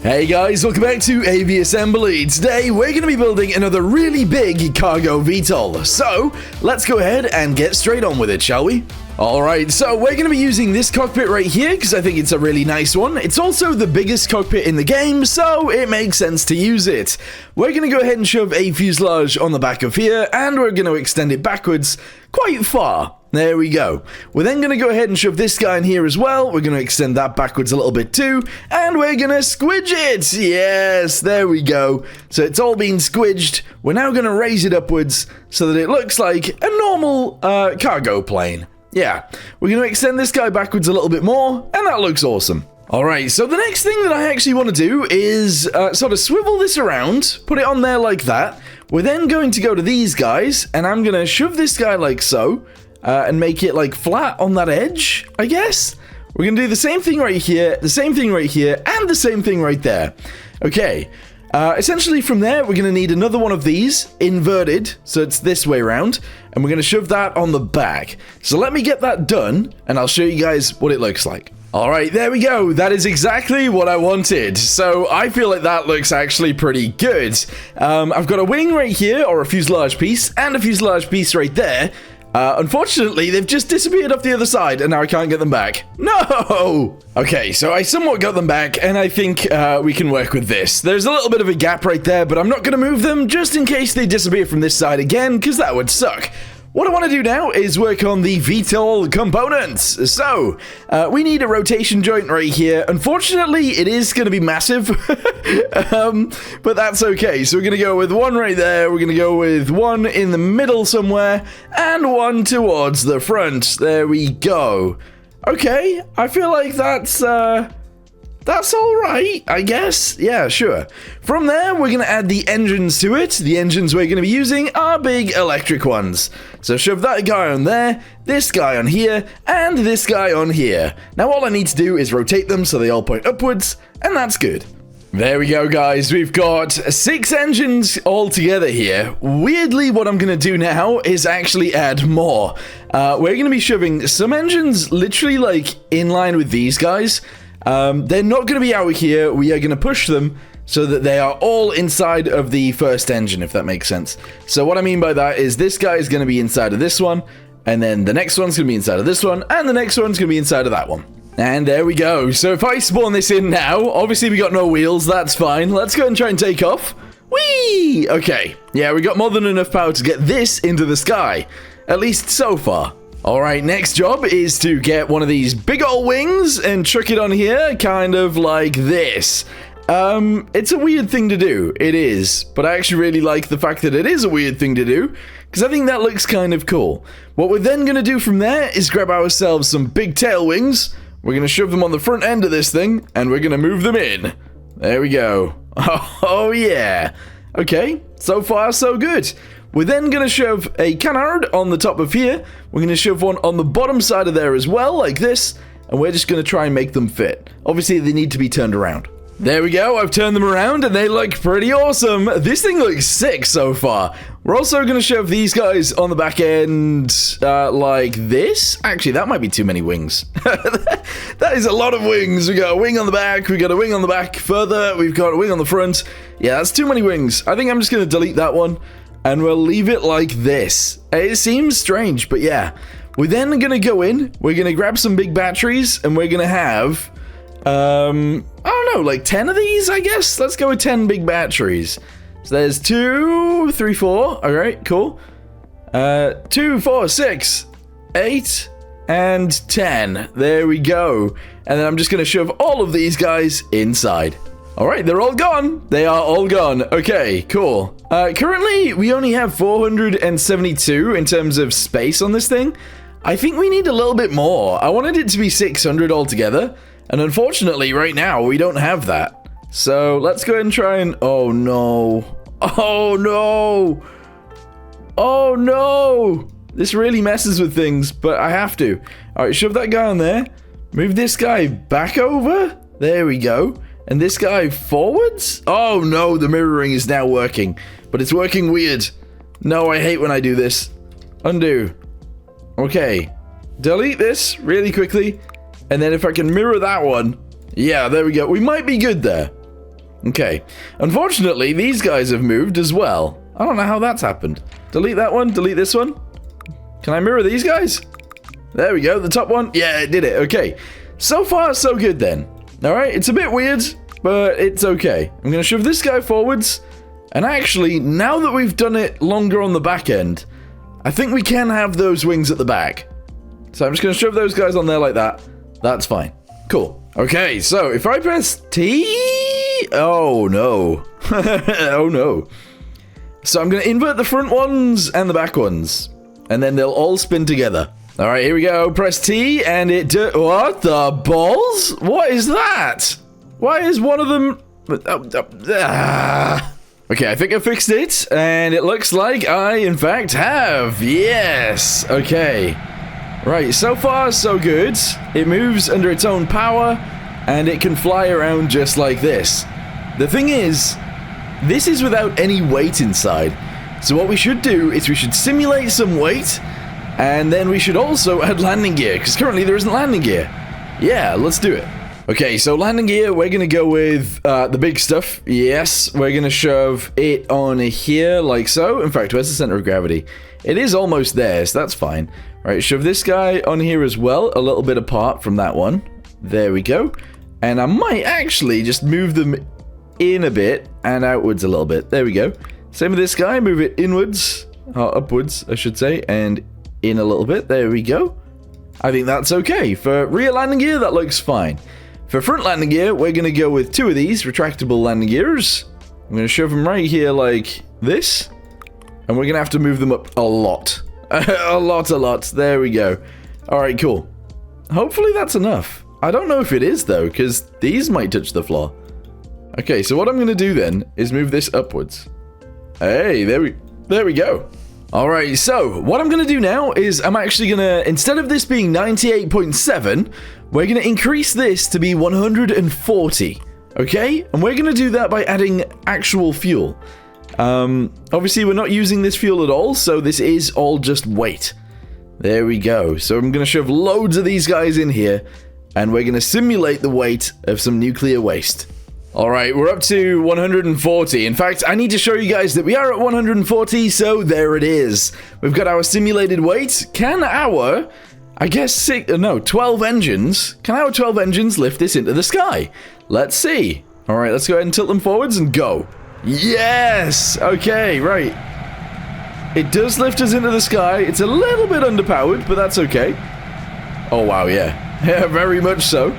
Hey guys, welcome back to Aviassembly. Today we're going to be building another really big cargo VTOL. So let's go ahead and get straight on with it, shall we? Alright, so we're going to be using this cockpit right here because I think it's a really nice one. It's also the biggest cockpit in the game, so it makes sense to use it. We're going to go ahead and shove a fuselage on the back of here, and we're going to extend it backwards quite far. There we go. We're then going to go ahead and shove this guy in here as well. We're going to extend that backwards a little bit too, and we're going to squidge it. Yes, there we go. So it's all been squidged. We're now going to raise it upwards so that it looks like a normal cargo plane. Yeah, we're going to extend this guy backwards a little bit more, and that looks awesome. Alright, so the next thing that I actually want to do is sort of swivel this around, put it on there like that. We're then going to go to these guys, and I'm going to shove this guy like so, and make it like flat on that edge, I guess. We're going to do the same thing right here, the same thing right here, and the same thing right there. Okay. Essentially from there, we're going to need another one of these, inverted, so it's this way around, and we're going to shove that on the back. So let me get that done, and I'll show you guys what it looks like. Alright, there we go. That is exactly what I wanted. So I feel like that looks actually pretty good. I've got a wing right here, or a fuselage piece, and a fuselage piece right there. Unfortunately, they've just disappeared off the other side, and now I can't get them back. No! Okay, so I somewhat got them back, and I think we can work with this. There's a little bit of a gap right there, but I'm not going to move them just in case they disappear from this side again, because that would suck. What I want to do now is work on the VTOL components. So, we need a rotation joint right here. Unfortunately, it is going to be massive, but that's okay. So we're going to go with one right there. We're going to go with one in the middle somewhere, and one towards the front. There we go. Okay, I feel like that's all right, I guess. Yeah, sure. From there, we're going to add the engines to it. The engines we're going to be using are big electric ones. So shove that guy on there, this guy on here, and this guy on here. Now all I need to do is rotate them so they all point upwards, and that's good. There we go, guys. We've got 6 engines all together here. Weirdly, what I'm going to do now is actually add more. We're going to be shoving some engines literally like in line with these guys. They're not going to be out here. We are going to push them so that they are all inside of the first engine, if that makes sense. So what I mean by that is this guy is going to be inside of this one, and then the next one's going to be inside of this one, and the next one's going to be inside of that one. And there we go. So if I spawn this in now, obviously we got no wheels, that's fine. Let's go and try and take off. Whee! Okay. Yeah, we got more than enough power to get this into the sky. At least so far. Alright, next job is to get one of these big old wings and chuck it on here, kind of like this. It's a weird thing to do, it is, but I actually really like the fact that it is a weird thing to do, because I think that looks kind of cool. What we're then going to do from there is grab ourselves some big tail wings, we're going to shove them on the front end of this thing, and we're going to move them in. There we go. Oh yeah. Okay, so far so good. We're then going to shove a canard on the top of here. We're going to shove one on the bottom side of there as well, like this. And we're just going to try and make them fit. Obviously, they need to be turned around. There we go. I've turned them around and they look pretty awesome. This thing looks sick so far. We're also going to shove these guys on the back end like this. Actually, that might be too many wings. That is a lot of wings. We got a wing on the back. We got a wing on the back further. We've got a wing on the front. Yeah, that's too many wings. I think I'm just going to delete that one. And we'll leave it like this. It seems strange, but yeah. We're then going to go in. We're going to grab some big batteries. And we're going to have, I don't know, like 10 of these, I guess? Let's go with 10 big batteries. So there's 2, 3, 4. All right, cool. 2, 4, 6, 8, and 10. There we go. And then I'm just going to shove all of these guys inside. Alright, they're all gone. They are all gone. Okay, cool. Currently, we only have 472 in terms of space on this thing. I think we need a little bit more. I wanted it to be 600 altogether. And unfortunately, right now, we don't have that. So, let's go ahead and try and... Oh, no. Oh, no. Oh, no. This really messes with things, but I have to. Alright, shove that guy on there. Move this guy back over. There we go. And this guy forwards? Oh no, the mirroring is now working. But it's working weird. No, I hate when I do this. Undo. Okay. Delete this really quickly. And then if I can mirror that one. Yeah, there we go. We might be good there. Okay. Unfortunately, these guys have moved as well. I don't know how that's happened. Delete that one. Delete this one. Can I mirror these guys? There we go. The top one. Yeah, it did it. Okay. So far, so good then. All right. It's a bit weird, but it's okay. I'm going to shove this guy forwards. And actually, now that we've done it longer on the back end, I think we can have those wings at the back. So I'm just going to shove those guys on there like that. That's fine. Cool. Okay, so if I press T... Oh, no. Oh, no. So I'm going to invert the front ones and the back ones. And then they'll all spin together. All right, here we go. Press T and it... What the balls? What is that? Why is one of them... Okay, I think I fixed it. And it looks like I, in fact, have. Yes. Okay. Right, so far, so good. It moves under its own power. And it can fly around just like this. The thing is, this is without any weight inside. So what we should do is we should simulate some weight, and then we should also add landing gear, because currently there isn't landing gear. Yeah, let's do it. Okay, so landing gear, we're going to go with the big stuff. Yes, we're going to shove it on here like so. In fact, where's the center of gravity? It is almost there, so that's fine. All right, shove this guy on here as well, a little bit apart from that one. There we go. And I might actually just move them in a bit and outwards a little bit. There we go. Same with this guy. Move it inwards, or upwards, I should say, and in a little bit. There we go. I think that's okay. For rear landing gear, that looks fine. For front landing gear, we're going to go with 2 of these retractable landing gears. I'm going to shove them right here like this. And we're going to have to move them up a lot. a lot. There we go. All right, cool. Hopefully that's enough. I don't know if it is, though, because these might touch the floor. Okay, so what I'm going to do then is move this upwards. Hey, there we go. All right, so what I'm going to do now is I'm actually going to, instead of this being 98.7, we're going to increase this to be 140. Okay? And we're going to do that by adding actual fuel. Obviously, we're not using this fuel at all, so this is all just weight. There we go. So I'm going to shove loads of these guys in here. And we're going to simulate the weight of some nuclear waste. Alright, we're up to 140. In fact, I need to show you guys that we are at 140, so there it is. We've got our simulated weight. Can our, I guess, 12 engines, can our 12 engines lift this into the sky? Let's see. Alright, let's go ahead and tilt them forwards and go. Yes! Okay, right. It does lift us into the sky. It's a little bit underpowered, but that's okay. Oh, wow, yeah. Yeah, very much so.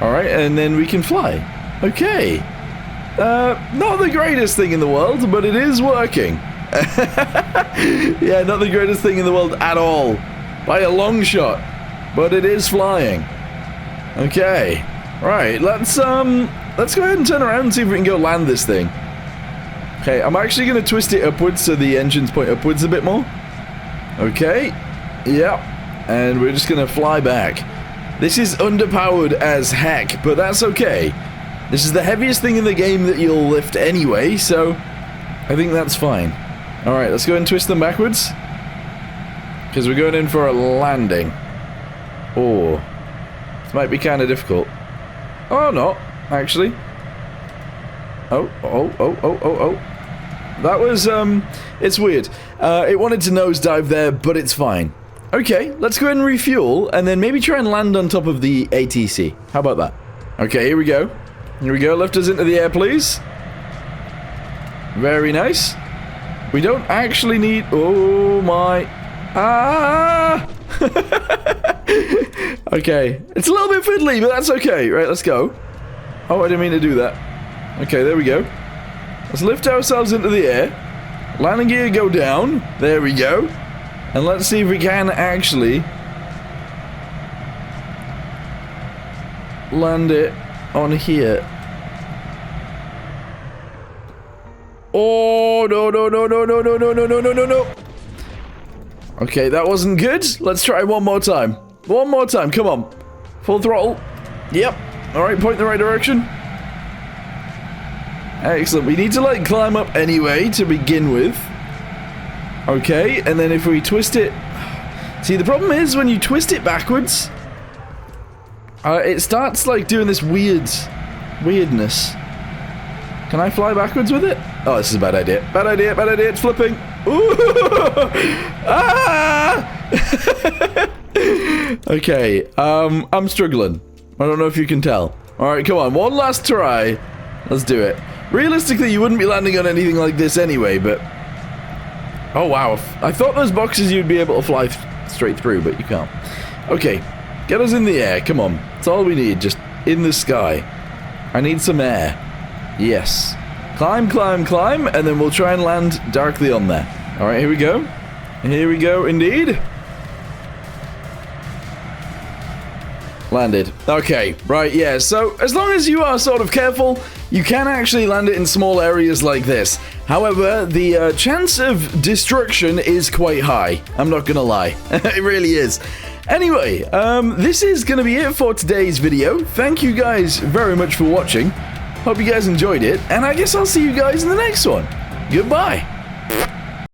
Alright, and then we can fly. Okay. Not the greatest thing in the world, but it is working. Yeah, not the greatest thing in the world at all. By a long shot. But it is flying. Okay. Right, let's go ahead and turn around and see if we can go land this thing. Okay, I'm actually going to twist it upwards so the engines point upwards a bit more. Okay. Yep. And we're just going to fly back. This is underpowered as heck, but that's okay. This is the heaviest thing in the game that you'll lift anyway, so I think that's fine. Alright, let's go and twist them backwards. Because we're going in for a landing. Oh. This might be kind of difficult. Oh, no, actually. Oh. That was, it's weird. It wanted to nosedive there, but it's fine. Okay, let's go ahead and refuel, and then maybe try and land on top of the ATC. How about that? Okay, here we go. Here we go, lift us into the air, please. Very nice. We don't actually need... Oh, my... Ah! Okay, it's a little bit fiddly, but that's okay. Right, let's go. Oh, I didn't mean to do that. Okay, there we go. Let's lift ourselves into the air. Landing gear, go down. There we go. And let's see if we can actually land it on here. Oh, no. Okay, that wasn't good. Let's try one more time. One more time, come on. Full throttle. Yep. Alright, point in the right direction. Excellent. We need to, like, climb up anyway to begin with. Okay, and then if we twist it... See, the problem is when you twist it backwards, it starts, like, doing this weirdness. Can I fly backwards with it? Oh, this is a bad idea. Bad idea, bad idea. It's flipping. Ooh! Ah! Okay, I'm struggling. I don't know if you can tell. Alright, come on. One last try. Let's do it. Realistically, you wouldn't be landing on anything like this anyway, but... Oh, wow. I thought those boxes you'd be able to fly straight through, but you can't. Okay, get us in the air. Come on. That's all we need, just in the sky. I need some air. Yes. Climb, climb, climb, and then we'll try and land directly on there. Alright, here we go. Here we go, indeed. Landed. Okay, right, yeah, so as long as you are sort of careful, you can actually land it in small areas like this. However, the chance of destruction is quite high. I'm not gonna lie. It really is. Anyway, this is gonna be it for today's video. Thank you guys very much for watching. Hope you guys enjoyed it, and I guess I'll see you guys in the next one. Goodbye.